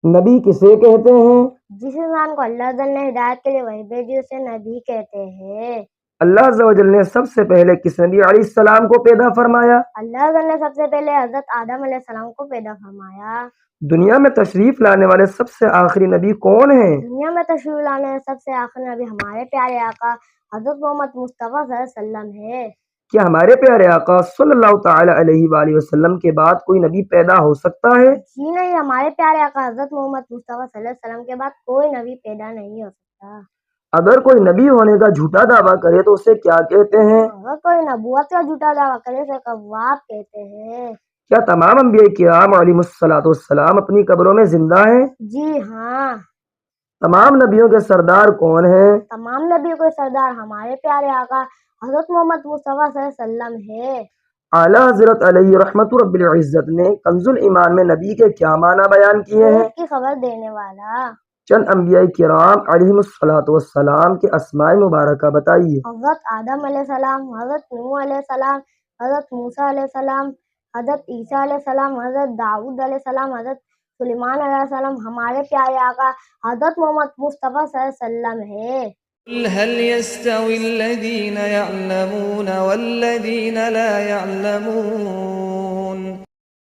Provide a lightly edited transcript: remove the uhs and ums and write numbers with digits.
نبی کسے کہتے ہیں؟ جس انسان کو اللہ تعالی نے ہدایت کے لیے وحی بھیجی اسے نبی کہتے ہیں۔ اللہ عز و جل نے سب سے پہلے کس نبی علیہ السلام کو پیدا فرمایا؟ اللہ تعالی نے سب سے پہلے حضرت آدم علیہ السلام کو پیدا فرمایا۔ دنیا میں تشریف لانے والے سب سے آخری نبی کون ہیں؟ دنیا میں تشریف لانے والے سب سے آخری نبی ہمارے پیارے آقا حضرت محمد مصطفیٰ صلی اللہ علیہ وسلم ہے۔ کیا ہمارے پیارے آقا صلی اللہ تعالی علیہ وآلہ وسلم کے بعد کوئی نبی پیدا ہو سکتا ہے؟ جی نہیں، ہمارے پیارے آقا حضرت محمد مصطفیٰ صلی اللہ علیہ وسلم کے بعد کوئی نبی پیدا نہیں ہو سکتا۔ اگر کوئی نبی ہونے کا جھوٹا دعویٰ کرے تو اسے کیا کہتے ہیں؟ اگر کوئی نبوت کا جھوٹا دعویٰ کرے اسے کذاب کہتے ہیں۔ کیا تمام انبیاء کرام علیہم الصلوۃ والسلام اپنی قبروں میں زندہ ہیں؟ جی ہاں۔ تمام نبیوں کے سردار کون ہیں؟ تمام نبیوں کے سردار ہمارے پیارے آقا حضرت محمد مصطفیٰ صلی اللہ علیہ وسلم ہے۔ اعلیٰ حضرت علیہ رحمت رب العزت نے کنز الایمان میں نبی کے کیا معنی بیان کیے ہیں؟ غیب کی خبر دینے والا۔ چند انبیاء کرام علیہم الصلوۃ والسلام کے اسماء مبارکہ بتائیے۔ حضرت آدم علیہ السلام، حضرت نوح علیہ السلام، حضرت موسیٰ علیہ السلام، حضرت عیسیٰ علیہ السلام، حضرت داؤد علیہ السلام، حضرت سلیمان علیہ السلام ہمارے پیارے آقا حضرت محمد مصطفیٰ صلی اللہ علیہ وسلم ہے۔ قل هل يستوي الذين يعلمون والذين لا يعلمون